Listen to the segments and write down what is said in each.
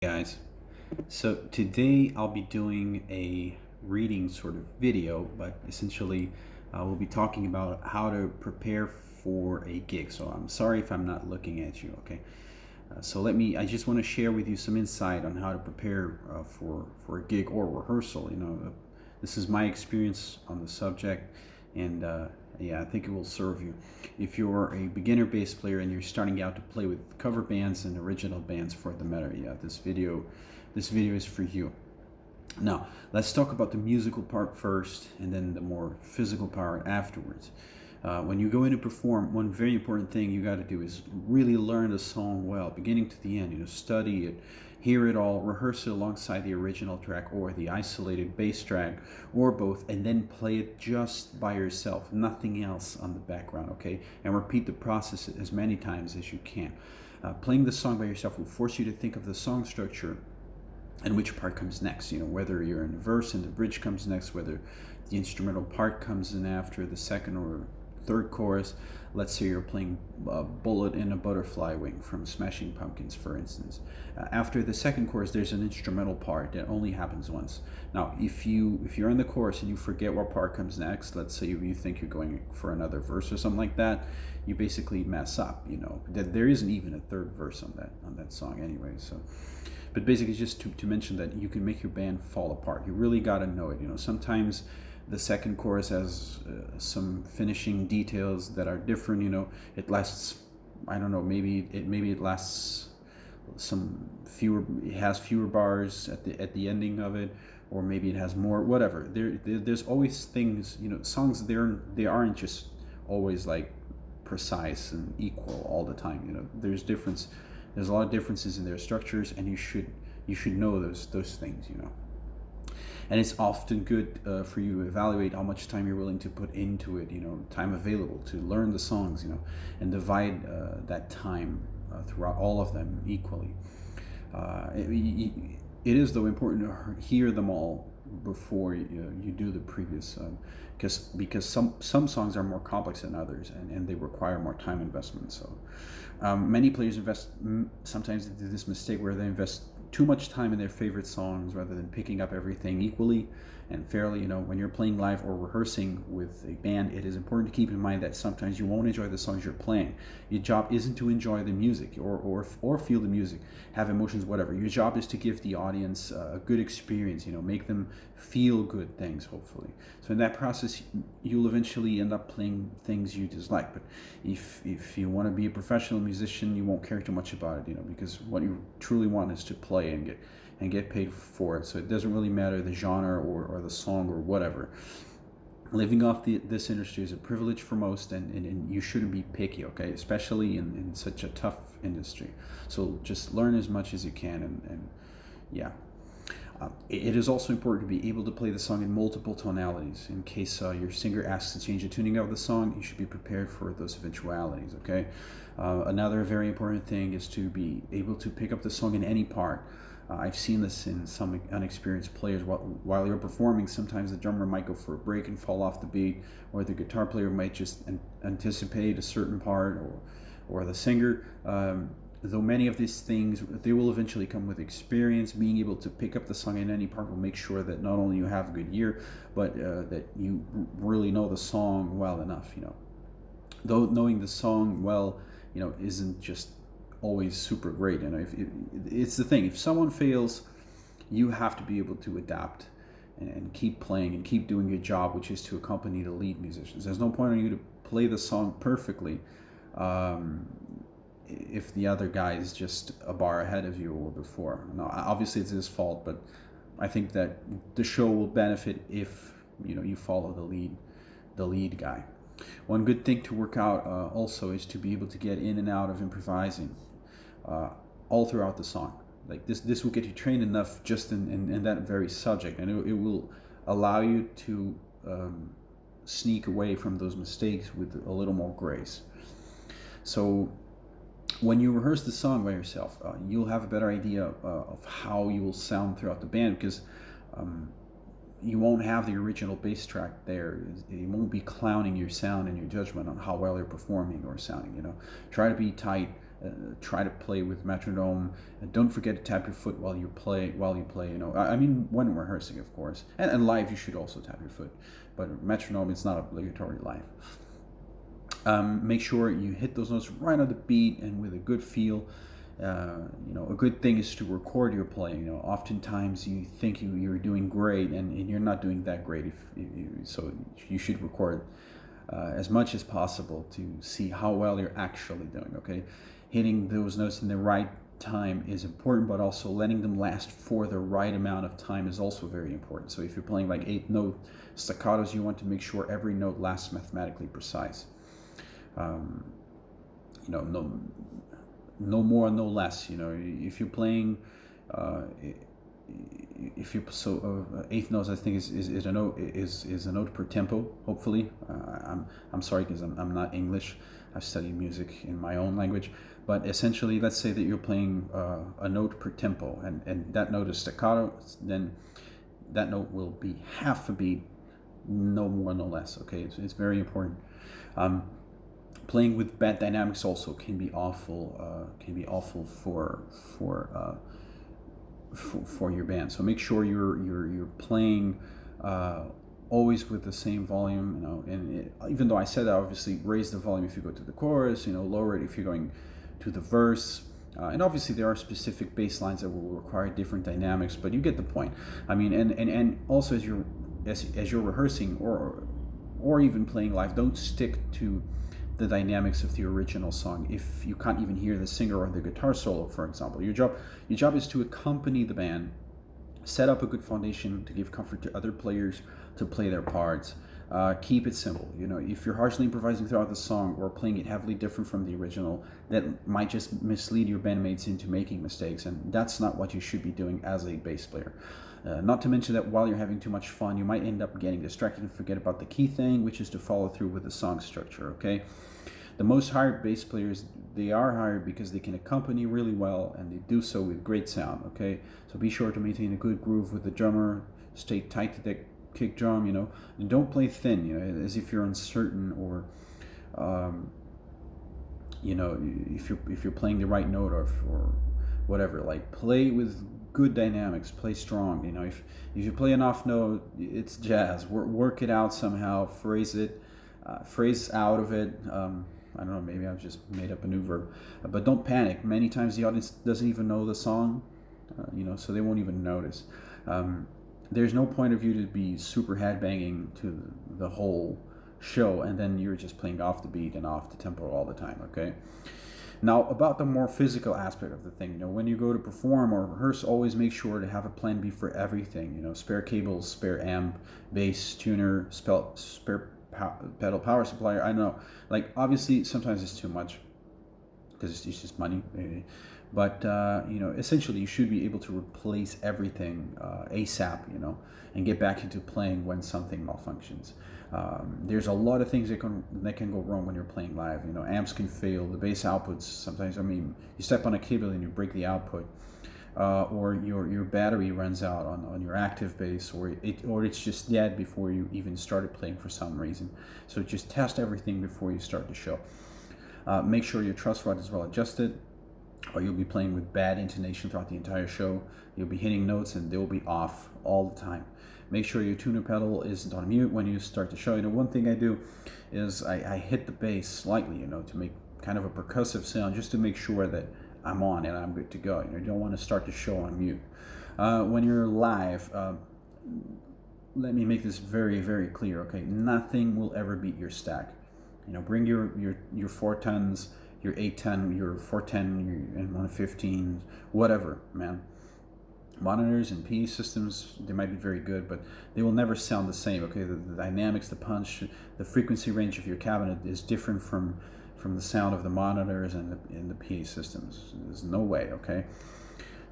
Guys, so today I'll be doing a reading sort of video, but essentially we'll be talking about how to prepare for a gig. So I'm sorry if I'm not looking at you, okay? I just want to share with you some insight on how to prepare for a gig or rehearsal. This is my experience on the subject, and yeah, I think it will serve you. If you're a beginner bass player and you're starting out to play with cover bands and original bands for the matter, yeah, this video is for you. Now, let's talk about the musical part first and then the more physical part afterwards. When you go in to perform, one very important thing you got to do is really learn the song well, beginning to the end. Study it, hear it all, rehearse it alongside the original track or the isolated bass track or both, and then play it just by yourself, nothing else on the background, okay? And repeat the process as many times as you can. Playing the song by yourself will force you to think of the song structure and which part comes next. Whether you're in a verse and the bridge comes next, whether the instrumental part comes in after the second or third chorus. Let's say you're playing Bullet in a Butterfly Wing from Smashing Pumpkins, for instance. After the second chorus, there's an instrumental part that only happens once. Now, if you're in the chorus and you forget what part comes next, let's say you think you're going for another verse or something like that, you basically mess up. There isn't even a third verse on that song anyway. So, but basically, just to mention that you can make your band fall apart. You really got to know it. Sometimes the second chorus has some finishing details that are different. It lasts, I don't know, maybe it lasts it has fewer bars at the ending of it, or maybe it has more, whatever. There's always things. Songs, they aren't just always like precise and equal all the time. There's a lot of differences in their structures, and you should know those things. And it's often good for you to evaluate how much time you're willing to put into it. Time available to learn the songs. And divide that time throughout all of them equally. It is, though, important to hear them all before you do the previous, because some songs are more complex than others, and they require more time investment. So many players sometimes they do this mistake where they invest too much time in their favorite songs rather than picking up everything equally and fairly. When you're playing live or rehearsing with a band, it is important to keep in mind that sometimes you won't enjoy the songs you're playing. Your job isn't to enjoy the music or feel the music, have emotions, whatever. Your job is to give the audience a good experience, make them feel good things, hopefully. So in that process, you'll eventually end up playing things you dislike. But if you want to be a professional musician, you won't care too much about it, because what you truly want is to play and get paid for it. So it doesn't really matter the genre or the song or whatever. Living off this industry is a privilege for most, and you shouldn't be picky, okay? Especially in such a tough industry. So just learn as much as you can, and yeah. It is also important to be able to play the song in multiple tonalities. In case your singer asks to change the tuning of the song, you should be prepared for those eventualities, okay? Another very important thing is to be able to pick up the song in any part. I've seen this in some unexperienced players. While you're performing, sometimes the drummer might go for a break and fall off the beat, or the guitar player might just anticipate a certain part, or the singer. Though many of these things, they will eventually come with experience. Being able to pick up the song in any part will make sure that not only you have a good ear, but that you really know the song well enough. Though knowing the song well, isn't just always super great. It's the thing. If someone fails, you have to be able to adapt and keep playing and keep doing your job, which is to accompany the lead musicians. There's no point on you to play the song perfectly if the other guy is just a bar ahead of you or before. Now, obviously it's his fault, but I think that the show will benefit if you follow the lead guy. One good thing to work out also is to be able to get in and out of improvising all throughout the song. Like this will get you trained enough just in that very subject, and it will allow you to sneak away from those mistakes with a little more grace. So when you rehearse the song by yourself, you'll have a better idea of how you will sound throughout the band, because you won't have the original bass track there. You won't be clowning your sound and your judgment on how well you're performing or sounding. Try to be tight try to play with metronome. Don't forget to tap your foot while you play. You know, I mean, when rehearsing, of course, and live you should also tap your foot, but metronome it's not obligatory live. Make sure you hit those notes right on the beat and with a good feel. You know, a good thing is to record your playing. You know, oftentimes you think you're doing great, and you're not doing that great. So you should record as much as possible to see how well you're actually doing. Okay, hitting those notes in the right time is important, but also letting them last for the right amount of time is also very important. So if you're playing like 8-note staccatos, you want to make sure every note lasts mathematically precise. You know, no more, no less. You know, if you're playing, if you eighth notes, I think is a note per tempo. Hopefully, I'm sorry because I'm not English. I've studied music in my own language, but essentially, let's say that you're playing a note per tempo, and that note is staccato. Then that note will be half a beat, no more, no less. Okay, it's very important. Playing with bad dynamics also can be awful. For your band. So make sure you're playing always with the same volume. You know, and even though I said that, obviously raise the volume if you go to the chorus. You know, lower it if you're going to the verse. And obviously there are specific bass lines that will require different dynamics, but you get the point. I mean, and also as you're rehearsing or even playing live, don't stick to the dynamics of the original song if you can't even hear the singer or the guitar solo, for example. Your job is to accompany the band, set up a good foundation to give comfort to other players to play their parts. Keep it simple. You know, if you're harshly improvising throughout the song or playing it heavily different from the original, that might just mislead your bandmates into making mistakes, and that's not what you should be doing as a bass player. Not to mention that while you're having too much fun, you might end up getting distracted and forget about the key thing, which is to follow through with the song structure, okay? The most hired bass players, they are hired because they can accompany really well, and they do so with great sound, okay? So be sure to maintain a good groove with the drummer, stay tight to the kick drum, you know, and don't play thin, you know, as if you're uncertain or, you know, if you're playing the right note or whatever. Like, play with good dynamics, play strong. You know, if you play an off note, it's jazz. Work it out somehow, phrase out of it. I don't know, maybe I've just made up a new verb, but don't panic. Many times the audience doesn't even know the song, you know, so they won't even notice. There's no point of you to be super headbanging to the whole show and then you're just playing off the beat and off the tempo all the time, okay? Now, about the more physical aspect of the thing, you know, when you go to perform or rehearse, always make sure to have a plan B for everything, you know, spare cables, spare amp, bass, tuner, spare pedal power supply. I know, like, obviously sometimes it's too much because it's just money, but you know, essentially you should be able to replace everything ASAP, you know, and get back into playing when something malfunctions. There's a lot of things that can go wrong when you're playing live. You know, amps can fail, the bass outputs sometimes. I mean, you step on a cable and you break the output, or your battery runs out on your active bass, or it's just dead before you even started playing for some reason. So just test everything before you start the show. Make sure your truss rod is well adjusted, or you'll be playing with bad intonation throughout the entire show. You'll be hitting notes and they'll be off all the time. Make sure your tuner pedal isn't on mute when you start the show. You know, one thing I do is I hit the bass slightly, you know, to make kind of a percussive sound, just to make sure that I'm on and I'm good to go. You know, you don't want to start the show on mute. When you're live, let me make this very, very clear, okay? Nothing will ever beat your stack. You know, bring your 410s, your 810, your 410, and 115, whatever, man. Monitors and PA systems, they might be very good, but they will never sound the same, okay? The dynamics, the punch, the frequency range of your cabinet is different from the sound of the monitors and the PA systems. There's no way, okay?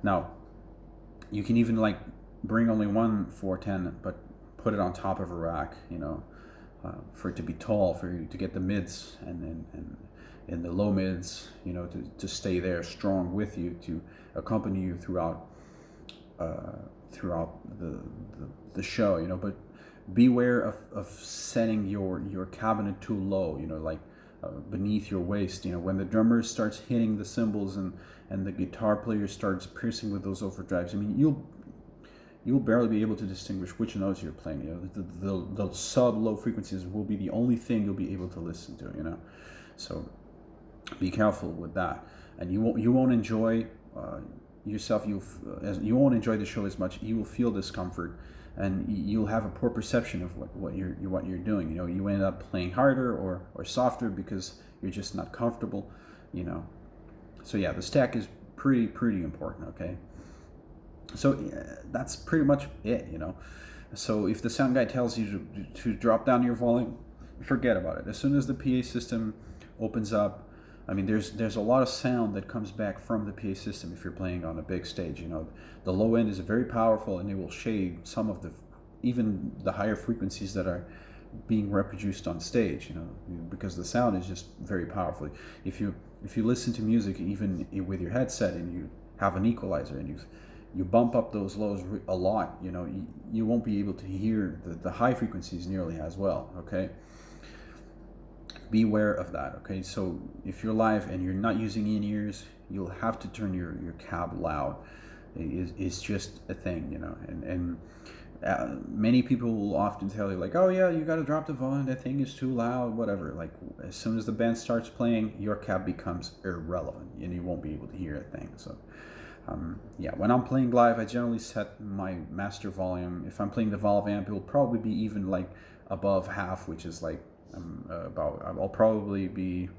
Now, you can even, like, bring only one 410, but put it on top of a rack, you know, for it to be tall, for you to get the mids and the low mids, you know, to stay there strong with you, to accompany you throughout the show, you know. But beware of setting your cabinet too low, you know, like beneath your waist. You know, when the drummer starts hitting the cymbals and the guitar player starts piercing with those overdrives, I mean, you'll barely be able to distinguish which notes you're playing. You know, the sub low frequencies will be the only thing you'll be able to listen to. You know, so be careful with that, and you won't enjoy yourself. You won't enjoy the show as much. You will feel discomfort, and you'll have a poor perception of what you're doing. You know, you end up playing harder or softer because you're just not comfortable. You know, so yeah, the stack is pretty important. Okay. So that's pretty much it, you know. So if the sound guy tells you to drop down your volume, forget about it. As soon as the PA system opens up, I mean, there's a lot of sound that comes back from the PA system if you're playing on a big stage. You know, the low end is very powerful, and it will shade some of the even the higher frequencies that are being reproduced on stage. You know, because the sound is just very powerful. If you listen to music even with your headset and you have an equalizer and you bump up those lows a lot, you know, you won't be able to hear the high frequencies nearly as well. Okay, beware of that. Okay, so if you're live and you're not using in-ears, you'll have to turn your cab loud. It's just a thing, you know. And many people will often tell you, like, oh yeah, you got to drop the volume, that thing is too loud, whatever. Like, as soon as the band starts playing, your cab becomes irrelevant and you won't be able to hear a thing. So yeah, when I'm playing live, I generally set my master volume. If I'm playing the valve amp, it will probably be even like above half, which is like I'll probably be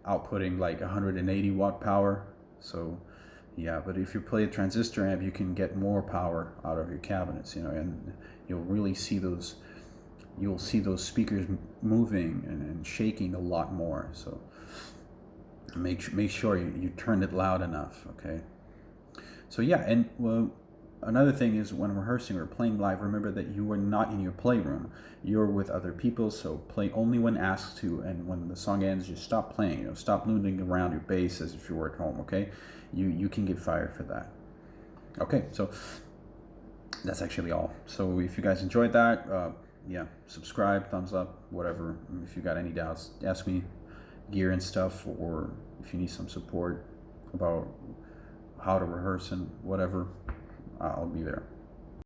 outputting like 180 watt power. So yeah, but if you play a transistor amp, you can get more power out of your cabinets, you know, and you'll really see those. You'll see those speakers moving and shaking a lot more. So make sure you turn it loud enough. Okay. So yeah, and well, another thing is when rehearsing or playing live, remember that you are not in your playroom. You're with other people, so play only when asked to, and when the song ends, just stop playing. You know, stop noodling around your bass as if you were at home. Okay, you can get fired for that. Okay, so that's actually all. So if you guys enjoyed that, yeah, subscribe, thumbs up, whatever. If you got any doubts, ask me gear and stuff, or if you need some support about how to rehearse and whatever, I'll be there.